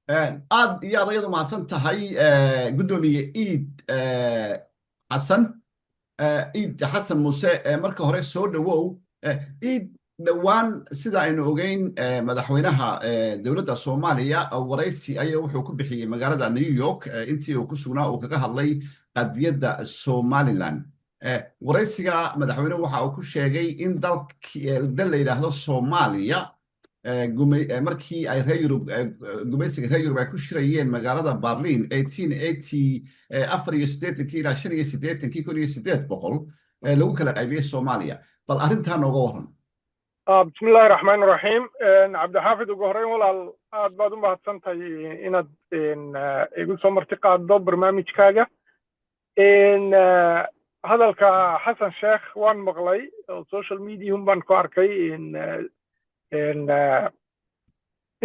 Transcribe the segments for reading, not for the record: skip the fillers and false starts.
aad iyo aad ayadu mahadsan tahay guddoomiye xasan ciid xasan muuse marka hore soo dhowow ciid dhowaan sida aynu ogeyn madaxweynaha dowladda soomaaliya waraysi ayaa wuxuu ku bixiyey magaalada new york intii uu ku sugnaa uu kaga hadlay qadiyadda somalilan waraysiga madaxweynuhu waxa uu ku sheegay in dal la yidhaahdo soomaaliya markii ay reer yurub gumaysiga reer yurub ay ku shirayeen magaalada Berlin 1884 ilaa 85 1800 lagu kala qaybiyey Soomaaliya bal arrintaa nooga waran bismillaahi raxmaani raxiim cabdixaafid ugu horeyn walaal aad baad u mahadsantahay inaad igu soo marti qaaddo barnaamijkaaga hadalka xasan sheekh waan maqlay oo social media baan ku arkay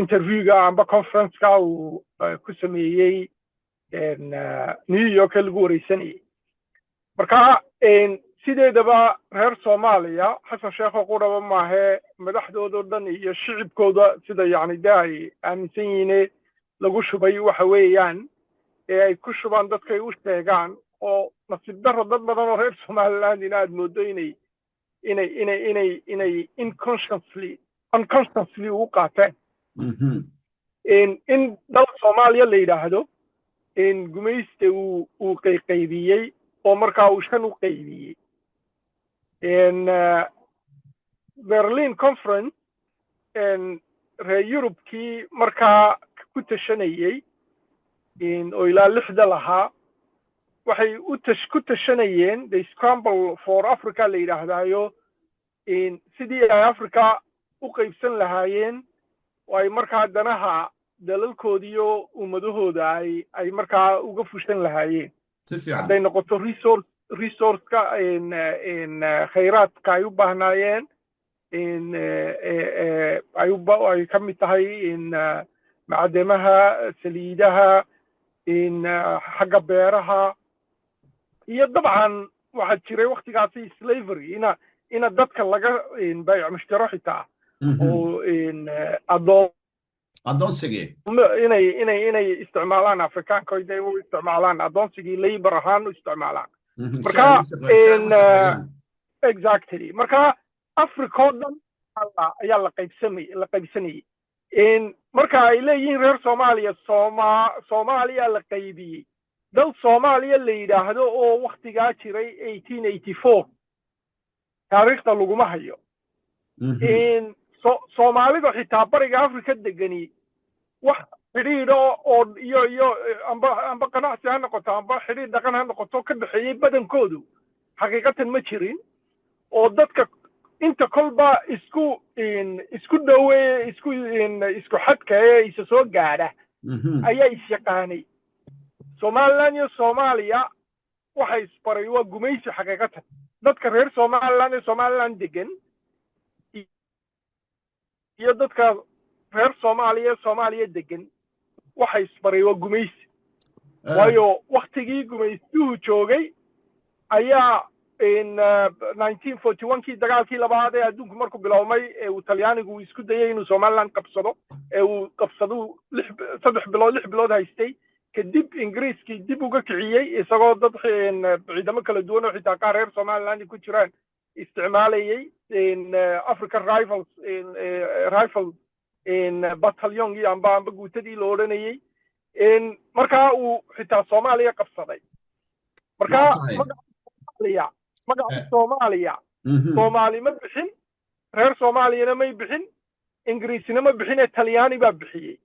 interviewga amba conference-ka uu ku sameeyey new york lagu wareysanayay marka sideedaba reer soomaaliya xasan sheekh oo quraba maahe madaxdoodoo dhan iyo shicibkooda sida yacni de ay aaminsan yihiin lagu shubay waxa weeyaan ay ku shubaan dadkay u sheegaan oo nasiib darro dad badan oo reer somaliland aad moodo inay unconsciously ugu qaateen in dalka soomaaliya la yidhaahdo gumayste uu qayqaybiyey oo markaa uu shan u qaybiyey berlin conference reer yurubkii markaa ku tashanayey oo ilaa 6 lahaa waxay ku tashanayeen the scramble for africa la yidhaahdaayo sidii ay africa u qaybsan lahaayeen oo ay markaa danaha dalalkoodiyo ummadahooda ay markaa uga fushan lahaayeen hadday noqoto resourceka khayraadka ay u baahnaayeen ay ka mid tahay macdamaha saliidaha xagga beeraha iyo dabcan waxaa jiray waktigaasi slavery ina dadka laga bayc mushtaro xitaa oo adoonsigii inay isticmaalaan afrikaanka inay u isticmaalaan adoonsigii labor ahaan u isticmaalaan marka exactly marka africa oo dhan ayaa la qaybsanayay marka ay leeyihiin reer soomaaliya soomaaliya la qaybiyey dal soomaaliya la yidhaahdo oo waktigaa jiray 1884 taariikhda laguma hayo soomaalida xitaa bariga africa degani wax xidhiidho oo iyo amba ganacsi ha noqoto amba xidhiidh dhaqan ha noqoto ka dhexeeyey badankoodu xaqiiqatan ma jirin oo dadka inta kolba isku dhowe isku xadka ee isa soo gaadha ayaa isyaqaanay somaliland iyo soomaaliya waxa isbaray waa gumaysi xaqiiqatan dadka reer somaliland ee somaliland degan iyo dadka reer soomaaliya soomaaliya degan waxa isbaray waa gumaysi waayo waktigii gumaystuhu joogay ayaa 1941kii dagaalkii labaad ee adduunku markuu bilowmay ee uu talyaanigu isku dayay inuu somaliland qabsado ee uu qabsado 6 bilood haystay kadib ingiriiskii dib uga kiciyey isagoo dad ciidamo kala duwan oo xitaa qaar reer somaliland ku jiraan isticmaalayay african rifle batalyon iyo amba guutadii la odhanayay markaa uu xitaa soomaaliya qabsaday marka magaca soomaaliya soomaali ma bixin reer soomaaliyana may bixin ingiriisina ma bixin ee talyaani baa bixiyey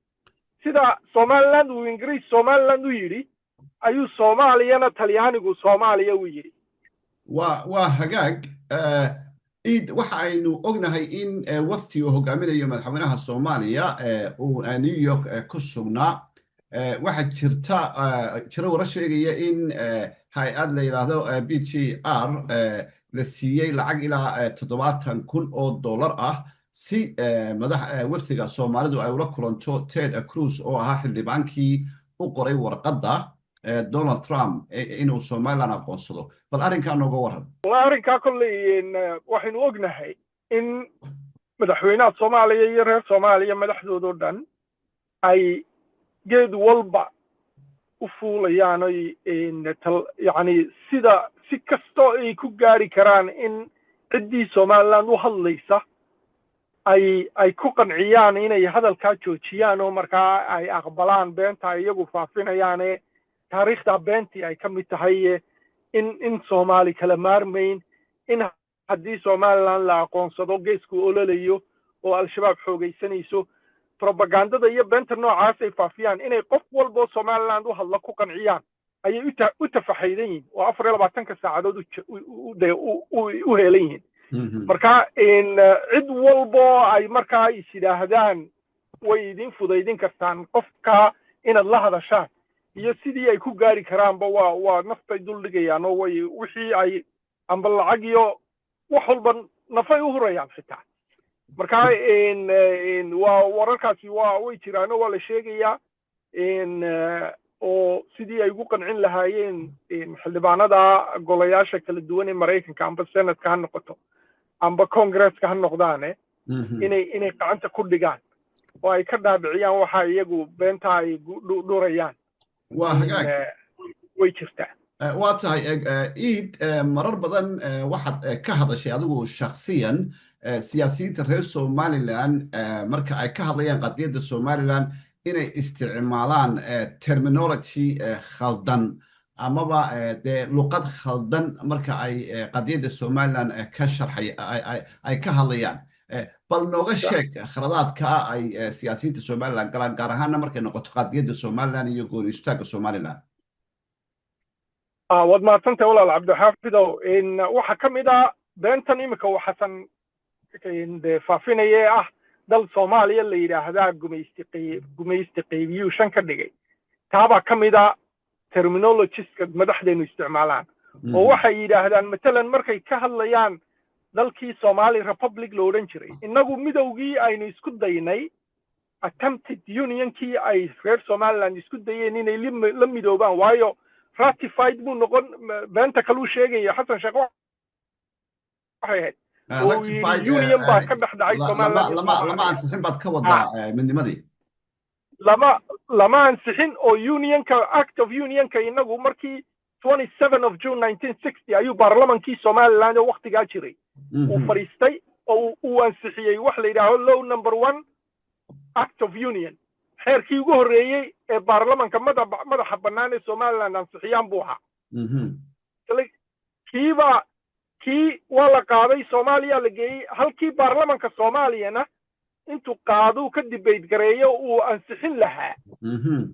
sida somaliland uu ingiriis somaliland u yidhi ayuu soomaaliyana talyaanigu soomaaliya u yidhi waa hagaag ciid waxa aynu ognahay in wafti uu hogaaminayo madaxweynaha soomaaliya uu new york ku sugnaa waxaa jira warar sheegaya in hay-ad la yidhaahdo BGR la siiyey lacag ilaa 70,000 oo dollar ah si waftiga soomaalidu ay ula kulanto Ted Cruz oo ahaa xildhibaankii u qoray warqadda Donald Trump inuu Somaliland aqoonsado bal arrinkaa nooga waran arrinkaa kolley waxaynu ognahay in madaxweynaha Soomaaliya iyo reer Soomaaliya madaxdoodoo dhan ay geed walba u fuulayaan oy yani si kastoo ay ku gaari karaan in ciddii somaliland u hadlaysa ay ku qanciyaan inay hadalkaa joojiyaan oo markaa ay aqbalaan beenta ay iyagu faafinayaane taariikhda beentii ay ka mid tahay in soomaali kala maarmayn in haddii somaliland la aqoonsado geesku ololayo oo al-shabaab xoogaysanayso propagandada iyo beenta noocaas ay faafiyaan inay qof walboo somaliland u hadla ku qanciyaan ayay u tafaxaydan yihiin oo 24 saacadood u heelan yihiin marka cid walboo ay markaa is yidhaahdaan way idin fudaydin kartaan qofka inaad la hadashaan iyo sidii ay ku gaari karaanba waa naftay duldhigayaan oo way wixii ay amba lacag iyo wax walba nafay u hurayaan xitaa marka waa wararkaasi way jiraan oo waa la sheegayaa oo sidii ay ugu qancin lahaayeen xildhibaanada golayaasha kala duwan ee maraykanka amba senatka ha noqoto amba congresska ha noqdaane inay gacanta ku dhigaan oo ay ka dhaabiciyaan waxa iyagu beenta ay dhurayaan waa hagaag way jirtaa waa tahay iid marar badan waxaad ka hadashay adigu shakhsiyan siyaasiyiinta reer somaliland marka ay ka hadlayaan qadiyadda somaliland inay isticmaalaan terminology khaldan amaba dee luqad khaldan marka ay qadiyadda somaliland ka sharxay ay ka hadlayaan bal nooga sheeg khaladaadka ay siyaasiyiinta somaliland galaan gaar ahaanna markay noqoto qadiyadda somaliland iyo gooni istaagga somaliland waad mahadsantahay walaal cabdixaafidow waxaa ka mid ah beentan imika waxaasan faafinaya dal soomaaliya la yidhaahdaa gumaysti qaybiyuu 5 ka dhigay taabaa ka mid a terminologiska madaxdeenu isticmaalaan oo waxay yidhaahdaan matalan markay ka hadlayaan dalkii somali republic lo odhan jiray innagu midowgii aynu isku daynay attempted unionkii ay reer somaliland isku dayeen inay la midoobaan waayo ratified buu noqon beenta kaluu sheegaya xasan sheekh waxay ahayd union baa ka dhex dhacay somaliland lama ansixin baad ka wadaa midnimadii lama ansixin oo unionka act of unionka inagu markii 27 of June 1960 ayuu baarlamankii somaliland oo waqtigaa jiray uu fariistay oo uu ansixiyey wax la yidhaaho law number 1 act of union xeerkii ugu horreeyey ee baarlamanka madaxa bannaan ee somaliland ansixiyaan buu ahaa kii waa la qaaday soomaaliya la geeyey halkii baarlamanka soomaaliyana intuu qaaduu ka debate gareeyo uu ansixin lahaa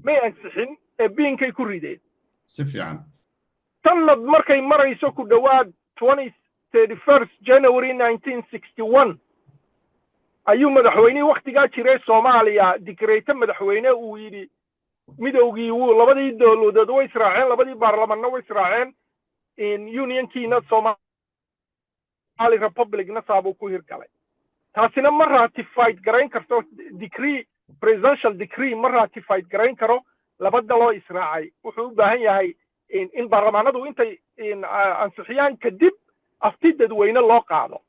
may ansixin ee biinkay ku rideen si fiican sanad markay marayso ku dhowaad 31 January 1961 ayuu madaxweynihii waqtigaa jiray soomaaliya dikreeto madaxweyne uu yidhi midowgii labadii dowladood way israaceen labadii baarlamanna way israaceen unionkiina somali republicna saabuu ku hirgalay taasina ma ratified garayn karto decree presidential decree ma ratified garayn karo laba daloo israacay wuxuu u baahan yahay in baarlamaanadu intay ansixiyaan kadib afti dadweyne loo qaado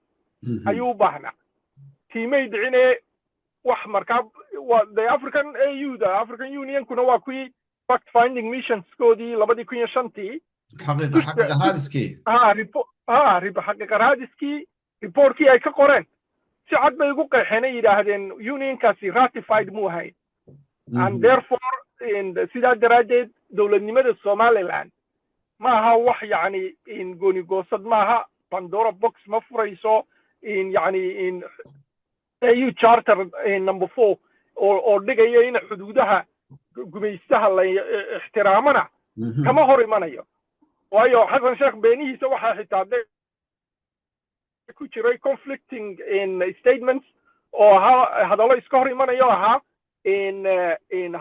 ayuu u baahnaa tiimay dhicine wax markaa the African AU da African Unionkuna waa kuwii fact finding missionskoodii 2005 xaqiiqa raadiskii xaqiiqa raadiskii reportkii ay ka qoreen si cad bay ugu qeexeen yidhaahdeen unionkaasi ratified muu ahayn and therefore sidaa daraaddeed dowladnimada somaliland ma aha wax yacni gooni goosad maaha pandora box ma furayso yacni AU charter number 4 oo dhigaya in xuduudaha gumaystaha la ixtiraamana kama hor imanayo waayo xasan sheekh beenihiisa waxaa xitaa ku jiray conflicting statements oo hadallo iska hor imanayo ahaa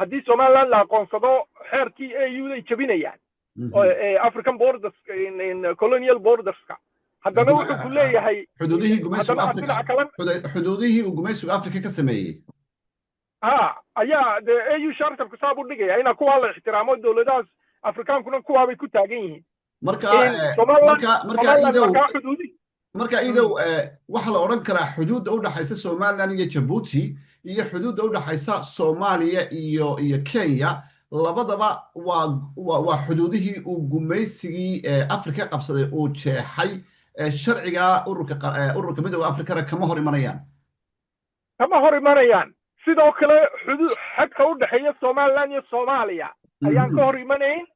haddii somaliland la aqoonsado xeerkii AU ay jabinayaan African borders colonial borderska haddana wuxuu ku leeyahay xuduudihii uu gumaysiga afrika ka sameeyey ayaa de AU charterku saab u dhigaya inaa kuwaa la ixtiraamo dowladahaas afrikaankuna kuwaabay ku taagan yihiin marka iidow waxaa la odhan karaa xuduudda u dhaxaysa somaliland iyo jabuuti iyo xuduudda u dhaxaysa Soomaaliya iyo Kenya labadaba waa xuduudihii uu gumaysigii Afrika qabsaday uu jeexay sharciga ururka midowga Afrikana kama hor imanayaan sidoo kale xadka u dhaxeeya Somaliland iyo Soomaaliya ayaan ka hor imanayn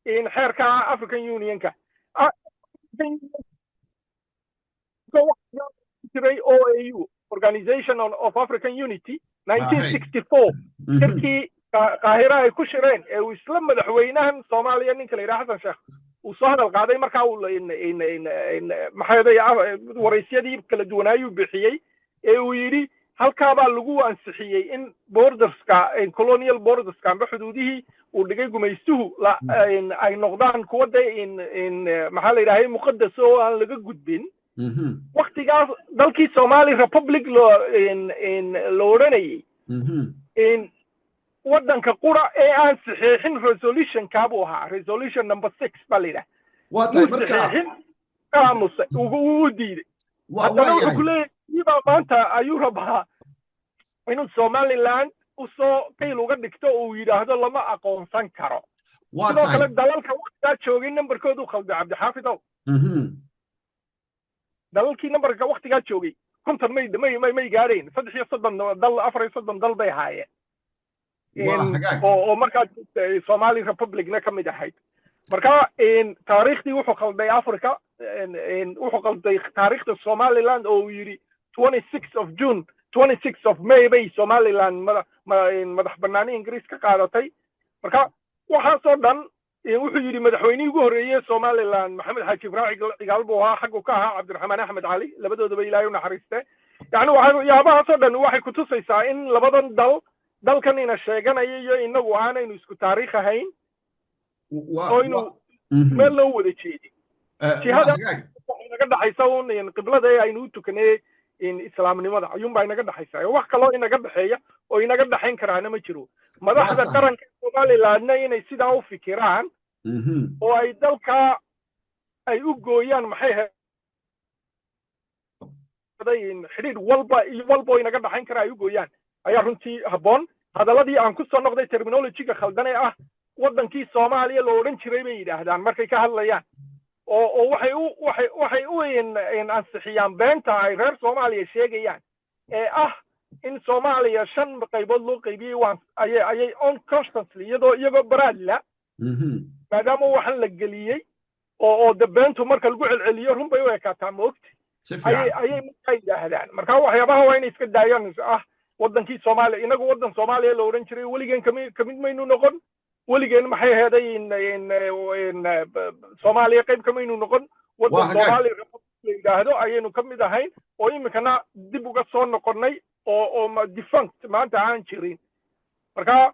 in xeerka African Unionka OAU Organization of African Unity 1964 shirkii qaahira ay ku shireen ee uu isla madaxweynahan Soomaaliya ninka la yiraahdo Xasan Sheekh uu soo hadal qaaday markaa uu waraysyadii kala duwanaayuu bixiyey ee uu yidhi halkaa baa lagu ansixiyey in borderska colonial borderska amba xuduudihii uu dhigay gumaystuhu ay noqdaan kuwa maxaa la yidhahday muqadas oo aan laga gudbin waqtigaas dalkii Somali Republic la odhanayay waddanka qura ee aan saxiixin resolution kaabu ahaa resolution number 6 baa la yidhaha uu diiday haddana wuxuu ku leeyahay maanta ayuu rabaa inuu Somaliland usoo qayl uga dhigto uu yidhaahdo lama aqoonsan karo sidoo kale dalalka waqtigaa joogay nambarkoodu khalday cabdixaafidow dalalkii nambarka waqtigaa joogay 50 may gaadhayn 33 dal 34 dal bay ahaayeen oo markaa Somali Republicna ka mid ahayd marka taariikhdii wuxuu khalday Afrika wuxuu khalday taariikhda Somaliland oo yiri 26 of June 26 of May bay Somaliland madax banaani Ingiriis ka qaadatay marka waxa soo dhan wuxuu yiri madaxweynihii ugu horeeyay Somaliland Maxamed Xaaji Ibraahiim Cigaal buu ahaa xaq ka ahaa Cabdiraxmaan Axmed Cali labadoodaba Ilaahay u naxariistay yani waxyaabaha soo dhan waxay ku tusaysaa in labadan dalkan ina sheeganaya iyo inagu aanaynu isku taariikh ahayn oo inuu meel loo wada jeedin jihada inaga dhaxaysa uun qiblada ee aynu u tukanay islaamnimada ayuunbaa inaga dhaxaysa wax kaloo inaga dhaxeeya oo inaga dhaxayn karaana ma jiro madaxda qaranka Somalilandna inay sidaa u fikiraan oo ay dalka ay u gooyaan maxay xiriir walba inaga dhaxayn kara ay u gooyaan ayaa runtii habboon hadaladii aan ku soo noqday terminology-ga khaldan ee ah waddankii Soomaaliya loo odhan jiray bay yidhaahdaan markay ka hadlayaan oo waxay u ansixiyaan beenta ay reer Soomaaliya sheegayaan ee ah in Soomaaliya 5 qaybood loo qaybiyay ayay unconsciously iyagoo baraadla maadaama waxaan la geliyey oo dabeentu marka lagu celceliyo run bay u ekaataa moogti ayay markaa yidhaahdaan marka waxyaabaha waa inay iska daayaan ah waddankii Soomaaliya inagu waddan Soomaaliya loo odhan jiray weligeen kamid maynu noqon weligeen maxay ahaday Soomaaliya qayb kamaynu noqon waddan Soomaaliya la yidhaahdo ayaynu ka mid ahayn oo iminkana dib uga soo noqonnay oo defunct maanta aan jirin marka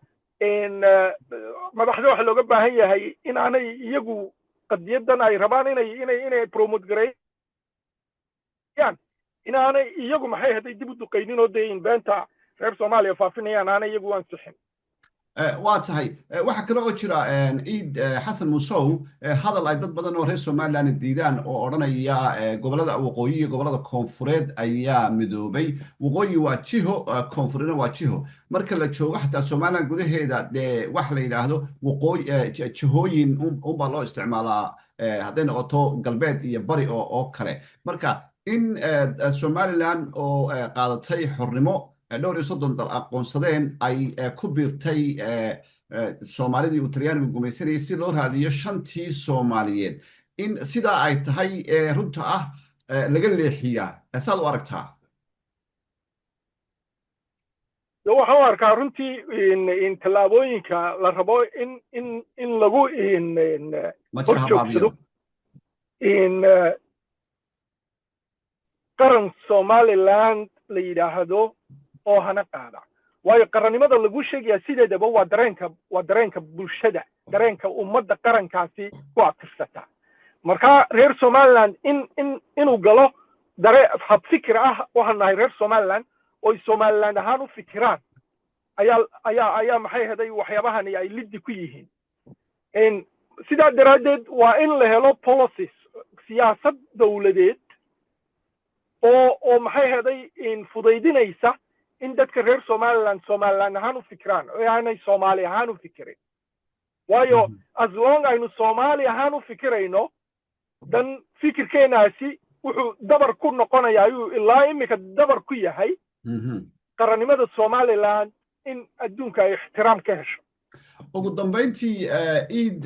madaxda waxa looga baahan yahay in aanay iyagu qadiyadan ay rabaan inay promote gareeyaan in aanay iyagu maxay ahaday dib u duqaynin oo dee beenta reer Soomaaliya faafinayaan aanay iyagu ansixin waa tahay waxa kale oo jira Eid Xasan Musow hadal ay dad badan oo reer Somaliland diidaan oo odhanaya gobolada waqooyi iyo gobolada koonfureed ayaa midoobay waqooyi waa jiho koonfurina waa jiho marka la joogo xataa Somaliland gudaheeda wax la yiraahdo waqooyi jihooyin baa loo isticmaalaa hadday noqoto galbeed iyo bari oo kale marka in Somaliland oo qaadatay xornimo dhowr iyo 30 dal aqoonsadeen ay ku biirtay Soomaalidii uu Talyaanigu gumaysanayay si loo raadiyo shantii Soomaaliyeed in sidaa ay tahay runta ah laga leexiyaa saad u aragtaa waxaan u arkaa runtii in tallaabooyinka la rabo in lagu horjoogsado qaran Somaliland la yidhaahdo oo hana qaada waayo qarannimada lagu sheegaya sideedaba waa dareenka bulshada dareenka ummadda qarankaasi ku abtirsata marka reer Somaliland inuu galo hab fikir ah waxaan nahay reer Somaliland oo Somaliland ahaan u fikiraan ayaa maxay haday waxyaabahani ay liddi ku yihiin sidaa daraadeed waa in la helo policies siyaasad dawladeed oo maxay haday fudaydinaysa in dadka reer somaliland ahaan u fikiraan oo aanay soomaali ahaan u fikirin waayo as long aynu soomaali ahaan u fikirayno dan fikirkeenaasi wuxuu dabar ku noqonayaa ayuu ilaa imika dabar ku yahay qarannimada somaliland in adduunka ay ixtiraam ka hesho ugu dambeyntii ciid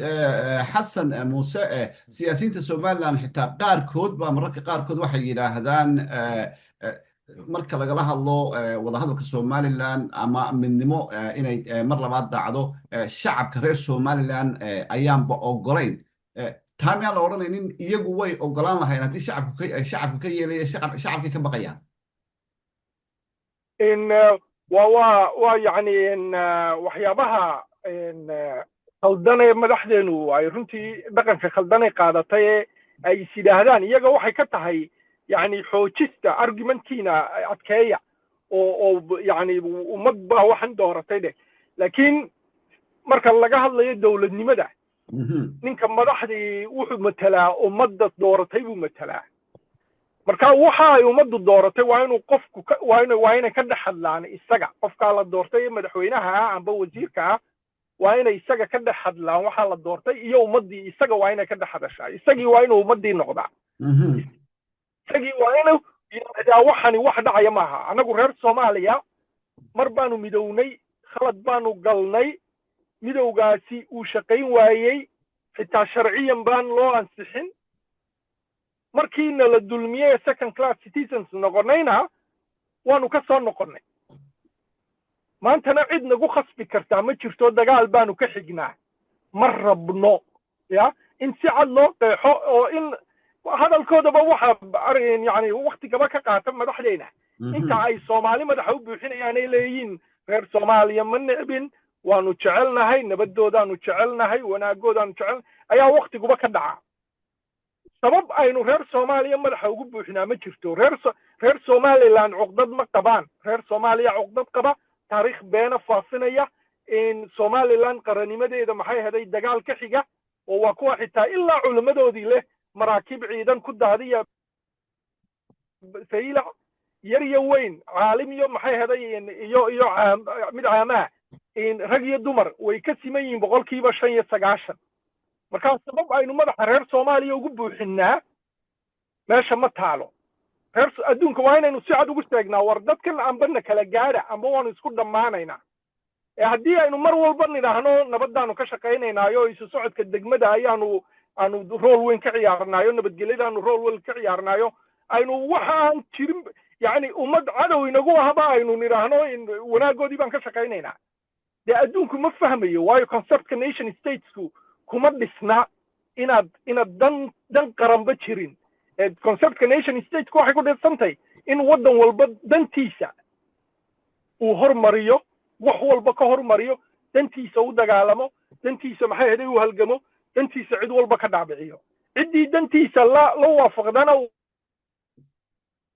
xasan muuse siyaasiyiinta somaliland xitaa qaarkood baa mararka qaarkood waxay yidhaahdaan marka lagala hadlo wadahadalka somaliland ama midnimo inay mar labaad dhacdo shacabka reer somaliland ayaanba ogolayn taa miyaan la odhanaynin iyagu way ogolaan lahayn haddii shacabku ka yeelaya shacabkay ka baqayaan waa yani waxyaabaha khaldane madaxdeenu ay runtii dhaqanka khaldanay qaadatay ee ay is yidhaahdaan iyaga waxay ka tahay yani xoojista argumentkiina adkeeya oo yani ummad baa waxan dooratay dheh laakiin marka laga hadlayo dowladnimada ninka madaxdii wuxuu matelaa ummadda dooratay buu matelaa marka waxa ay ummaddu dooratay waa inuu qofku waa inay ka dhex hadlaan isaga qofkaa la doortay ee madaxweynaha ah amba wasiirka ah waa inay isaga ka dhex hadlaan waxaa la doortay iyo ummaddii isaga waa inay ka dhex hadashaa isagii waa inuu ummaddii noqdaa isagii waa inuu yidhaahdaa waxani wax dhacaya maaha annagu reer soomaaliya mar baanu midownay khalad baanu galnay midowgaasi uu shaqayn waayey xitaa sharciyan baan loo ansixin markiina la dulmiyey second class citizens noqonayna waanu ka soo noqonnay maantana cid nagu khasbi kartaa ma jirto dagaal baanu ka xignaa ma rabno ya in si cad loo qeexo oo in hadalkoodaba waxa yani waktigaba ka qaata madaxdeena inta ay soomaali madaxa u buuxinayaan ay leeyihiin reer soomaaliya ma necbin waanu jecelnahay nabadoodaanu jecelnahay wanaagoodaanu jecel ayaa waktiguba ka dhaca sabab aynu reer soomaaliya madaxa ugu buuxinaa ma jirto reer somaliland cuqdad ma qabaan reer soomaaliya cuqdad qaba taariikh beena faafinaya in somaliland qarannimadeeda maxay haday dagaal ka xiga oo waa kuwa xitaa ilaa culimmadoodii leh maraakiib ciidan ku daadiya sayla yar iyo weyn caalim iyo maxay haday iyo mid caamaha rag iyo dumar way ka siman yihiin 95% markaa sabab aynu madaxa reer soomaaliya ugu buuxinnaa meesha ma taalo adduunka waa inaynu si cad ugu sheegnaa war dadkan ambana kala gaadha amba waanu isku dhammaanaynaa haddii aynu mar walba nidhaahno nabadaanu ka shaqaynaynaayo isu socodka degmada aanu rool weyn ka ciyaarnaayo nabadgelyadaanu rool weyn ka ciyaarnaayo aynu waxaan jirin yani ummad cadow inagu ahaba aynu nidhaahno wanaagoodii baan ka shaqaynaynaa dee adduunku ma fahmayo waayo conceptka nation statesku kuma dhisna inaad dan qaranba jirin conceptka nation stateku waxay ku dhisantahay in waddan walba dantiisa uu hormariyo wax walba ka hormariyo dantiisa u dagaalamo dantiisa maxay haday u halgamo dantiisa cid walba ka dhaabiciyo ciddii dantiisa la waafaqdana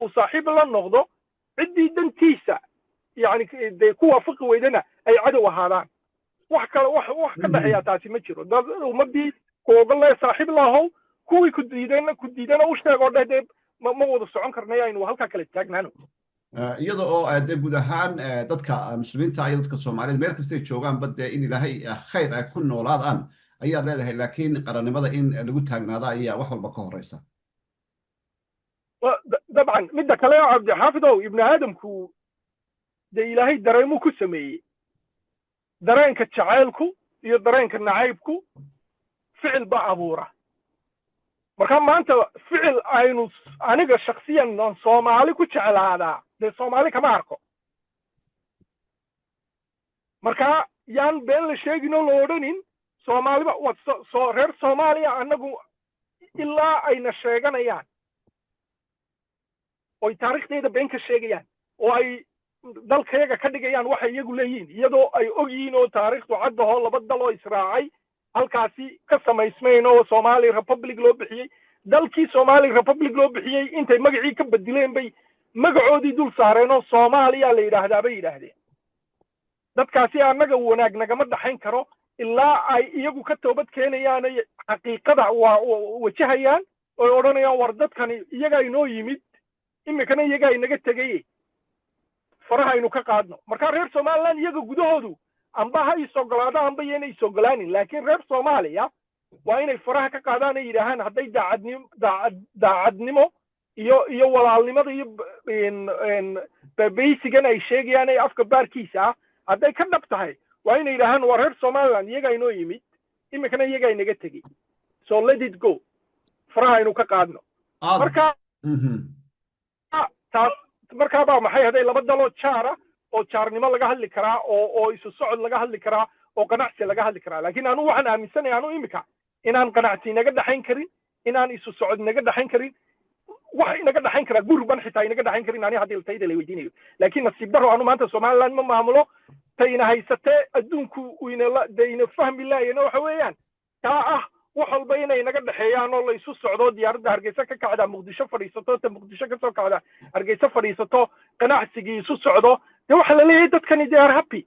uu saaxiib la noqdo ciddii dantiisa yani dee ku waafaqi weydana ay cadow ahaadaan wax kale wax ka dhaxeeya taasi ma jiro dad ummadii ku ogolay saaxiib lahow kuwii ku diidana u sheego dheh ma wada socon karnay aynu halkaa kale taagnaano iyada oo dee guud ahaan dadka muslimiinta iyo dadka soomaaliyed meel kastay joogaanba dee in ilaahay khayr ay ku noolaadaan ayaad leedahay laakiin qarannimada in lagu taagnaada ayaa wax walba ka horeysa dabcan midda kale cabdixaafidow ibnu aadamku dee ilaahay dareemuu ku sameeyey dareenka jacaylku iyo dareenka nacaybku ficil baa abuura marka maanta ficil aynu aniga shaksiyan aan soomaali ku jeclaadaa dee soomaali kama arko marka yaan been la sheegin oo la odhanin soomaaliba reer soomaaliya annagu ilaa ayna sheeganayaan oy taariikhdeeda been ka sheegayaan oo ay dalkayaga ka dhigayaan waxay iyagu leeyihiin iyadoo ay og yihiin oo taariikhdu caddahoo laba dal oo israacay halkaasi ka samaysmayn oo Somali Republic loo bixiyey dalkii Somali Republic loo bixiyey intay magacii ka badileen bay magacoodii dul saareen oo Soomaaliya la yiraahdaa bay yiraahdeen dadkaasi annaga wanaag nagama dhaxayn karo ilaa ay iyagu ka toobad keenayaan xaqiiqada wajahayaan oo odhanayaan war dadkani iyaga inoo yimid imikana iyaga inaga tagay faraha aynu ka qaadno marka reer Soomaaliland iyaga gudahoodu amba ha isogolaadaan amba yana isogolaanin laakiin reer Soomaaliya waa inay faraha ka qaadaan ay yiraahdaan hadday daacadnimo iyo walaalnimada iyo baysigan ay sheegayaan ay afka baarkiisa hadday ka dhab tahay waa inay yiraahdaan waa reer Soomaaliland iyaga inoo yimid imikana iyaga inaga tegey so let it go faraha aynu ka qaadno marka taas marka baa maxay haday laba dalo jaara oo jaarnimo laga hadli karaa oo isu socod laga hadli karaa oo ganacsi laga hadli karaa laakiin anu waxaan aaminsanahay anu imika inaan ganacsi naga dhaxayn karin inaan isu socod naga dhaxayn karin wax inaga dhaxayn karaa gurban xitaa inaga dhaxayn karin ani hadii tayda la weydiinayo laakiin nasiib daro anu maanta Soomaaliland ma maamulo tayna haysatee adduunku ina fahmi laayeen waxa weeyaan taa wax walba inay naga dhaxeeyaan oo la isu socdo diyaaradda Hargeysa ka kacda Muqdisho fadhiisato ta Muqdisho ka soo kacda Hargeysa fadhiisato ganacsigii isu socdo waxa la leeyahay dadkani they are happy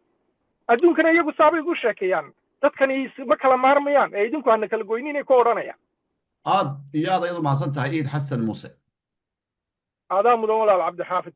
adduunkana iyagu saabay ugu sheekayaan dadkani ma kala maarmayaan ee idinku aan kala goynin ee ku oranaya aad iyo aad ayadu mahadsan tahay Iid Xasan Muuse adaa mudan walaal Cabdi Xaafid